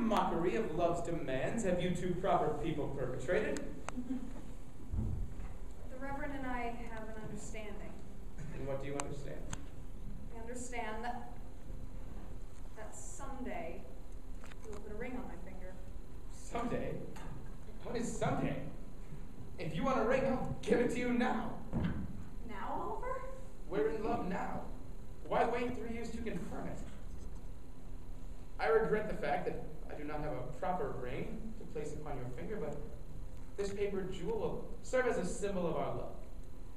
mockery of love's demands have you two proper people perpetrated? The Reverend and I have an understanding. And what do you understand? I understand that someday you will put a ring on my finger. Someday? What is someday? If you want a ring, I'll give it to you now. Now, Oliver? We're in love now. Why wait 3 years to confirm it? I regret the fact that I do not have a proper ring to place upon your finger, but this paper jewel will serve as a symbol of our love.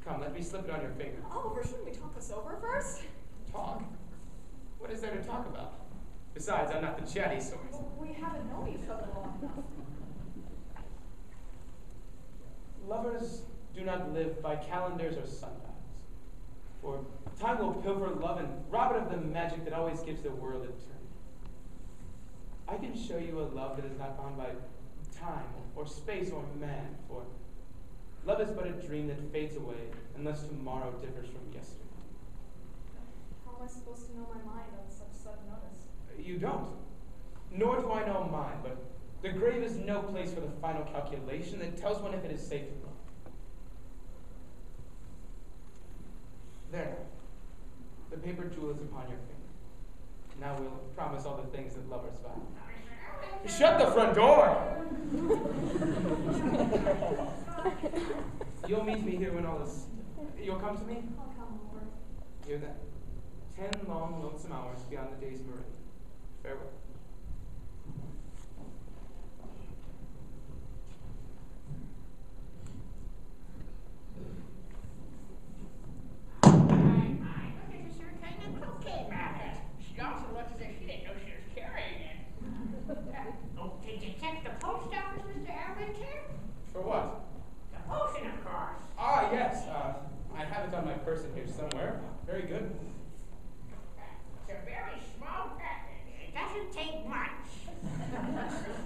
Come, let me slip it on your finger. Oliver, shouldn't we talk this over first? Talk? What is there to talk about? Besides, I'm not the chatty sort. Well, we haven't known each other long enough. Lovers do not live by calendars or sundials, for time will pilfer love and rob it of the magic that always gives the world eternity. I can show you a love that is not bound by time or space or man, for love is but a dream that fades away unless tomorrow differs from yesterday. How am I supposed to know my mind on such sudden notice? You don't. Nor do I know mine, but the grave is no place for the final calculation that tells one if it is safe to love. There. The paper jewel is upon your finger. Now we'll promise all the things that lovers vow. Shut the front door! You'll meet me here when all is... You'll come to me? I'll come over. Hear that? 10 long, lonesome hours beyond the day's meridian. Farewell. For what? The potion, of course. Ah, yes. I have it on my person here somewhere. Very good. It's a very small package. It doesn't take much. The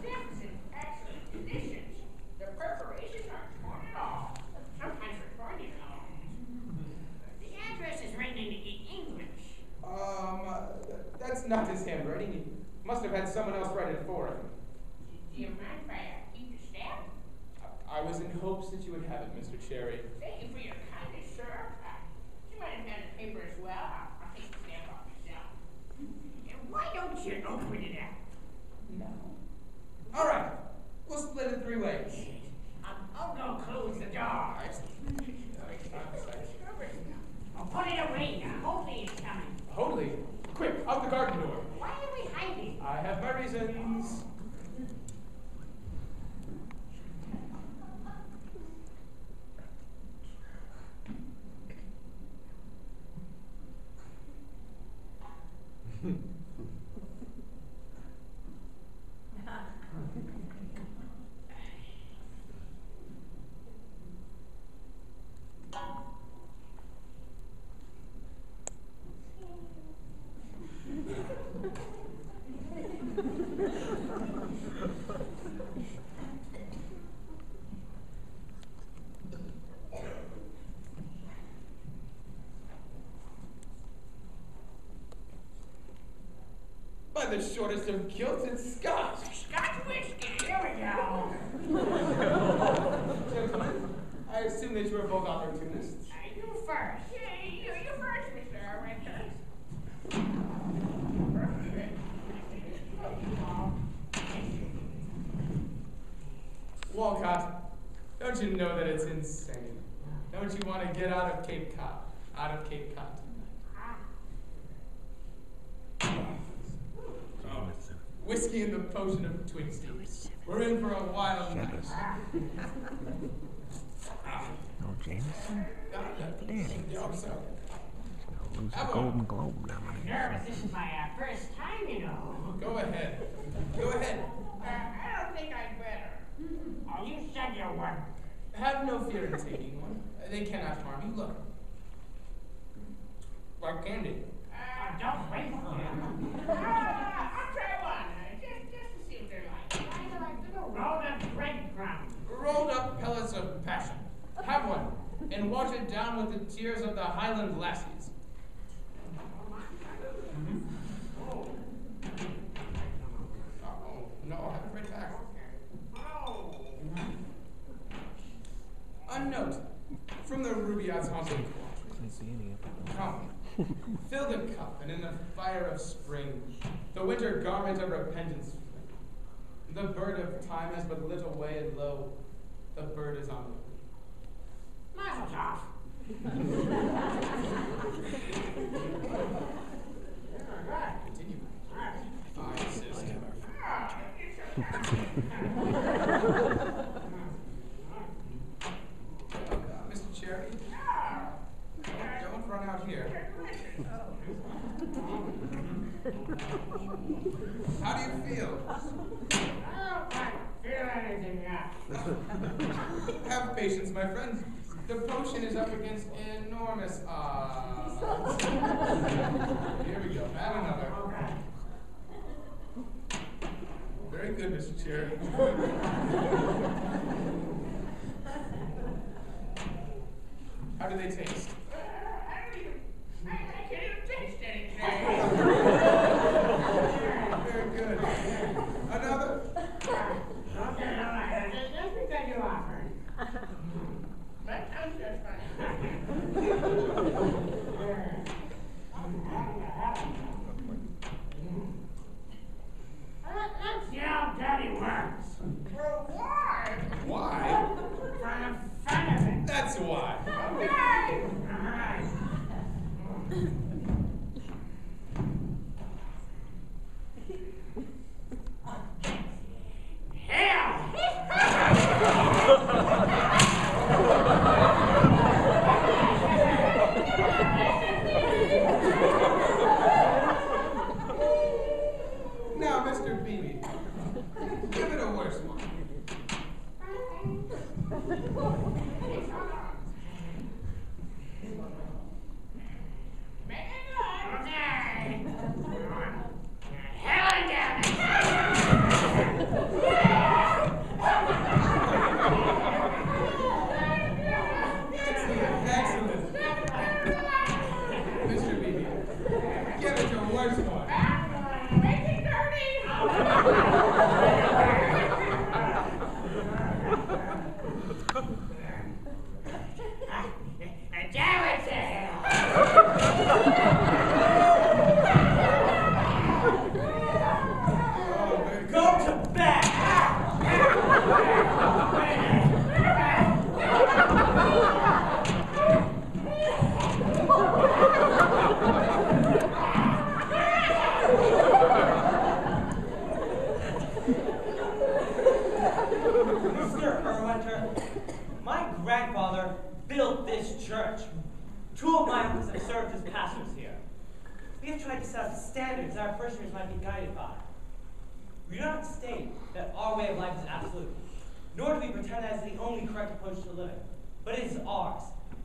stuff is in excellent conditions. The perforations aren't torn at all. Sometimes they're torn, you know. The address is written in English. That's not his handwriting. He must have had someone else write it for him. Do you mind if I keep the stamp? I was in hopes that you would have it, Mr. Cherry. Thank you for your kindness, sir. You might have had the paper as well. I'll take the stamp off myself. And why don't you open it up? No. All right. We'll split it 3 ways. Oh, no, close the door. I'll put it away now. Hopefully it's coming. Holy. Quick, out the garden door. Why are we hiding? I have my reasons. By the shortest of kilts, it's Scotch. Scotch whiskey. Here we go. Gentlemen, I assume that you are both opportunists. You first. You first, Mr. Winter. Walcott, don't you know that it's insane? Don't you want to get out of Cape Cod? Out of Cape Cod tonight? Oh, whiskey and the potion of Twigsties. We're in for a wild night. No Jameson? Danny. Yeah, so. Lose the Golden Globe nomination. Nervous. This is my first time, you know. Go ahead. Go ahead. I don't think I'd better. Oh, you said you wouldn't. Have no fear in taking one. They cannot harm you. Look. Like candy. Don't wait for him. I'll try one. Just to see what they're like. Kind of like little rolled up breadcrumbs. Rolled up pellets of passion. Have one, and wash it down with the tears of the Highland lassies. Oh, no. Fill the cup, and in the fire of spring, the winter garment of repentance fling. The bird of time has but little way, and lo, the bird is on the wing. Mazel tov. Continue. I insist. Mr. Cherry, don't run out here. How do you feel? I don't feel anything yet. Have patience, my friends. The potion is up against enormous odds. Here we go. Have another. Very good, Mr. Cherry. How do they taste? I can't even taste anything. Very good. Another? Okay, all right. Just because you offered. That sounds just fine. Let's see how Daddy works. Well, why? Why? For the fun of it. That's why. Okay. All right. Hell! Now, Mr. Beebe, give it a worse one. Make it good. Okay. Hell and damn it. Excellent. Mr. Beebe, give it your worst one. Make it dirty. Damn it to hell. Oh, very good. Go to bed! Mr. Erwinter, my grandfather built this church. Two of my uncles have served as pastors here. We have tried to set up standards our parishioners might be guided by. We do not state that our way of life is absolute, nor do we pretend that it's the only correct approach to living, but it is ours.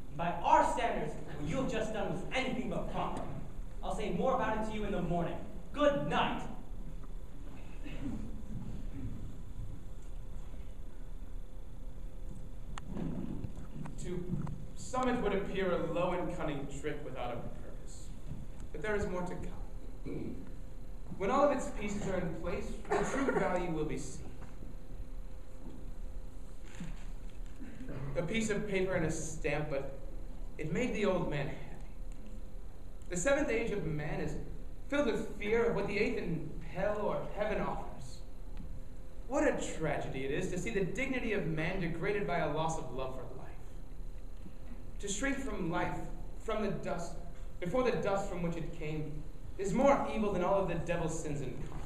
And by our standards, what you have just done was anything but proper. I'll say more about it to you in the morning. Good night. To some it would appear a low and cunning trick without a purpose. But there is more to come. When all of its pieces are in place, the true value will be seen. A piece of paper and a stamp, but it made the old man happy. The seventh age of man is filled with fear of what the eighth in hell or heaven offers. What a tragedy it is to see the dignity of man degraded by a loss of love for life. To shrink from life, from the dust, before the dust from which it came, is more evil than all of the devil's sins in common.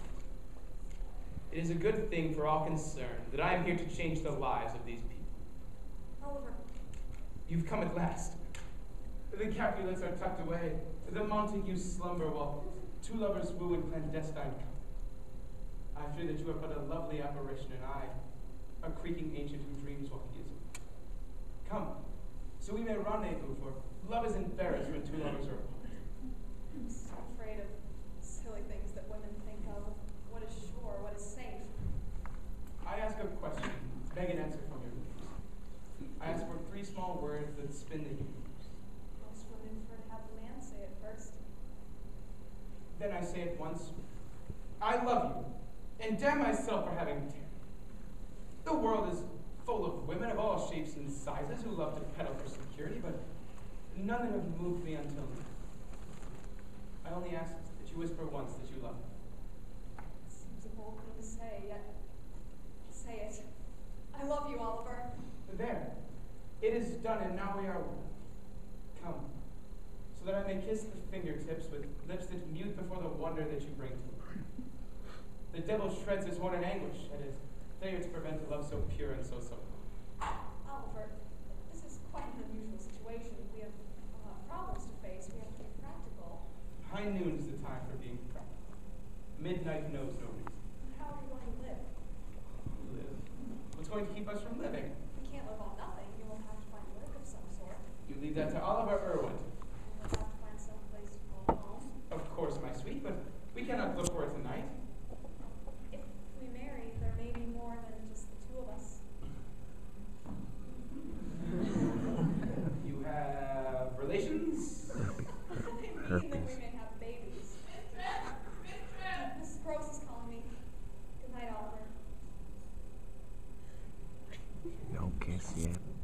It is a good thing for all concerned that I am here to change the lives of these people. Oliver, You've come at last. The Capulets are tucked away, the Montagues slumber while two lovers woo in clandestine company. I fear that you are but a lovely apparition, and I, a creaking ancient who dreams while he is awake. Come, so we may rendezvous, for love is embarrassed when two lovers are apart. I'm so afraid of silly things that women think of. What is sure, what is safe. I ask a question, beg an answer from your lips. I ask for three small words that spin the universe. Most women prefer to have the man say it first. Then I say it once. I love you, and damn myself for having tarried. The world is full of women of all shapes and sizes who love to peddle for security, but none that have moved me until now. only ask that you whisper once that you love me. It seems a bold thing to say, yet say it. I love you, Oliver. There. It is done, and now we are one. Come, so that I may kiss the fingertips with lips that mute before the wonder that you bring to me. The devil shreds his horn in anguish at his failure to prevent a love so pure and so simple. Oliver, this is quite an unusual situation. We have problems to face. We have to be practical. High noon is the time for being practical. Midnight knows no reason. How are we going to live? Live? What's going to keep us from living? We can't live on nothing. You will have to find work of some sort. You leave that to Oliver Irwin. And we'll have to find some place to call home. Of course, my sweet, but we cannot look for it tonight. If we marry, there may be more than just the two of us. You have relations? I mean that we may have babies. Mrs. Gross is calling me. Good night, Oliver. No kiss yet.